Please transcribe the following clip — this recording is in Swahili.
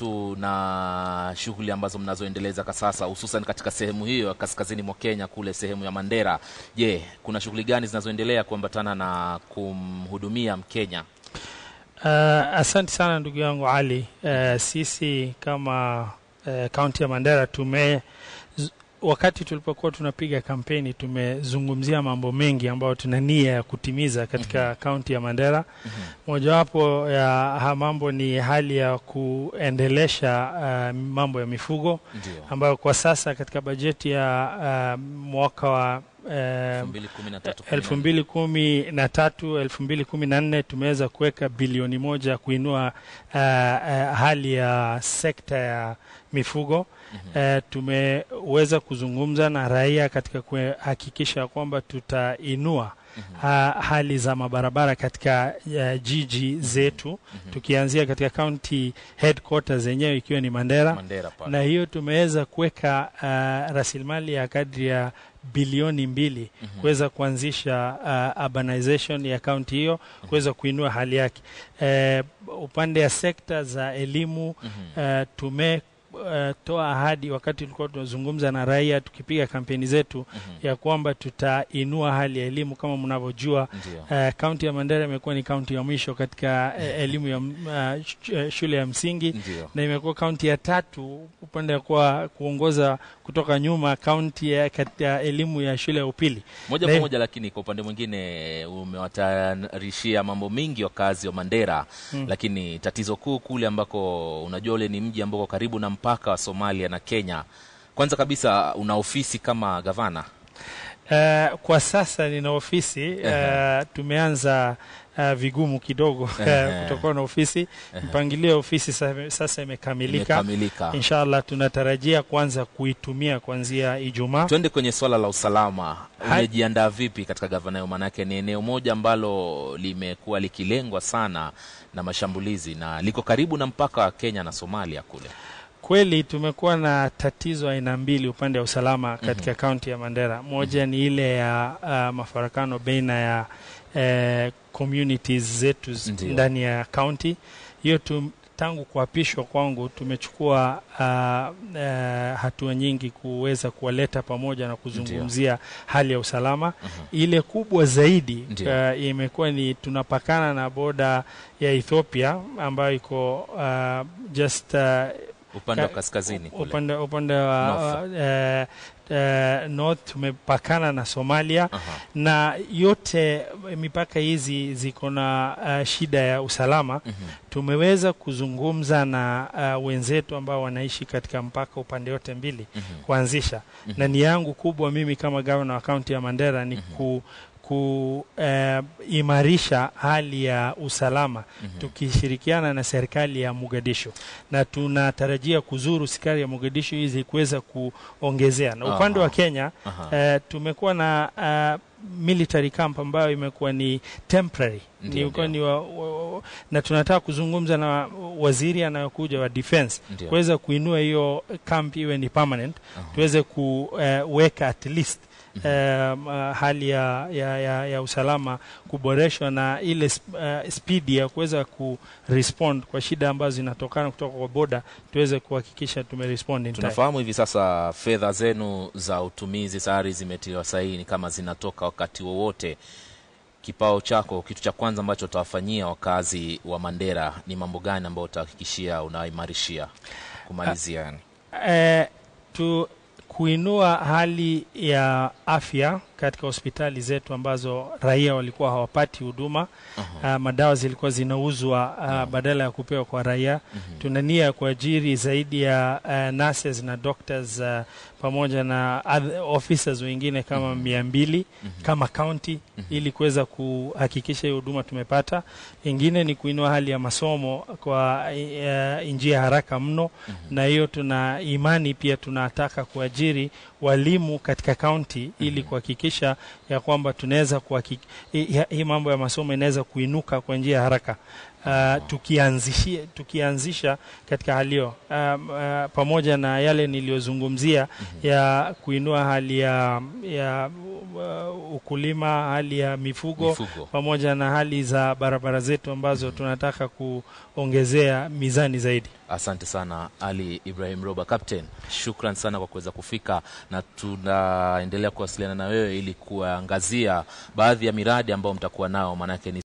tuna shughuli ambazo mnazoendeleza kwa sasa hususan katika sehemu hiyo ya kaskazini mwa Kenya kule sehemu ya Mandera. Je, kuna shughuli gani zinazoendelea kuambatana na kumhudumia Mkenya? Asante sana ndugu yangu Ali. Sisi kama kaunti ya Mandera wakati tulipokuwa tunapiga kampeni tumezungumzia mambo mengi ambayo tuna nia ya kutimiza katika kaunti ya Mandera. Mojawapo ya mambo ni hali ya kuendelesha mambo ya mifugo ambayo kwa sasa katika bajeti ya mwaka wa 2013-2014 tumeweza kuweka bilioni 1 kuinua hali ya sekta ya mifugo. Tumeweza kuzungumza na raia katika kuhakikisha kwamba tutainua hali za mabarabara katika jiji zetu, tukianzia katika county headquarters zenyewe ikiwa ni Mandera na hiyo tumeweza kuweka rasilimali ya kadri ya bilioni 2 kuweza kuanzisha urbanization ya county hiyo, kuweza kuinua hali yake. Upande ya sekta za elimu toa ahadi wakati tulikuwa tunazungumza na raia tukipiga kampeni zetu ya kwamba tutainua hali ya elimu. Kama mnavyojua kaunti ya Mandera imekuwa ni kaunti ya mwisho katika elimu ya shule ya msingi na imekuwa kaunti ya 3 upande kwa kuongoza kutoka nyuma kaunti katika elimu ya shule ya upili moja kwa moja. Lakini kwa upande mwingine umewatarishia mambo mingi wakazi wa Mandera, lakini tatizo kuu kule ambako unajua ule ni mji ambao karibu na mpaka wa Somalia na Kenya. Kwanza kabisa una ofisi kama gavana? Kwa sasa nina ofisi. Tumeanza vigumu kidogo kutokuwa na ofisi. Mpangilio ofisi sasa imekamilika. Inshallah tunatarajia kwanza kuitumia kuanzia Ijumaa. Tuende kwenye swala la usalama. Umejiandaa vipi katika gavana? Maana yake ni eneo moja ambalo limekuwa likilengwa sana na mashambulizi na liko karibu na mpaka wa Kenya na Somalia kule. Kweli tumekuwa na tatizo aina mbili upande wa usalama katika kaunti ya Mandera. Moja ni ile ya mafarakano baina ya communities zetu ndani ya county. Hiyo tangu kuapishwa kwangu tumechukua hatua nyingi kuweza kuwaleta pamoja na kuzungumzia hali ya usalama. Ile kubwa zaidi imekuwa ni tunapakana na boda ya Ethiopia ambayo iko just upande wa kaskazini kule. Upande wa north tumepakana na Somalia na yote mipaka hizi ziko na shida ya usalama. Tumeweza kuzungumza na wenzetu ambao wanaishi katika mpaka upande yote mbili kuanzisha na nia yangu kubwa mimi kama governor wa county ya Mandera ni kuimarisha hali ya usalama tukishirikiana na serikali ya Mogadishu, na tunatarajia kuzuru serikali ya Mogadishu hizi kuweza kuongezea. Na upande wa Kenya tumekuwa na military camp ambayo imekuwa ni temporary na tunataka kuzungumza na waziri anayokuja wa defense kuweza kuinua hiyo camp iwe ni permanent, tuweze kuweka at least hali ya usalama kuboreshwa na ile speed ya kuweza kurespond kwa shida ambazo zinatokana kutoka kwa boda, tuweze kuhakikisha tumerespond in time. Tunafahamu hivi sasa fedha zenu za utumizi sari zimetiwa sahihi kama zinatoka wakati wowote. Kipao chako, kitu cha kwanza ambacho utawafanyia wakazi wa Mandera ni mambo gani ambayo utahakikishia unaimarishia kumalizia? Kuinua hali ya afya katika hospitali zetu ambazo raia walikuwa hawapati huduma. Madawa zilikuwa zinauzwa badala ya kupewa kwa raia. Tuna nia ya kuajiri zaidi ya nurses na doctors pamoja na officers wengine kama 200 kama county ili kuweza kuhakikisha hiyo huduma tumepata. Ingine ni kuinua hali ya masomo kwa njia haraka mno, na hiyo tuna imani pia tunataka kuajiri walimu katika county ili kuhakikisha ya kwamba tunaweza hii mambo ya masomo inaweza kuinuka kwa njia haraka. tukianzisha katika hali hiyo, pamoja na yale niliyozungumzia ya kuinua hali ya ukulima, hali ya mifugo, pamoja na hali za barabara zetu ambazo tunataka kuongezea mizani zaidi. Asante sana Ali Ibrahim Roba. Captain, shukran sana kwa kuweza kufika, na tunaendelea kuwasiliana na wewe ili kuangazia baadhi ya miradi ambayo mtakuwa nao, maana yake ni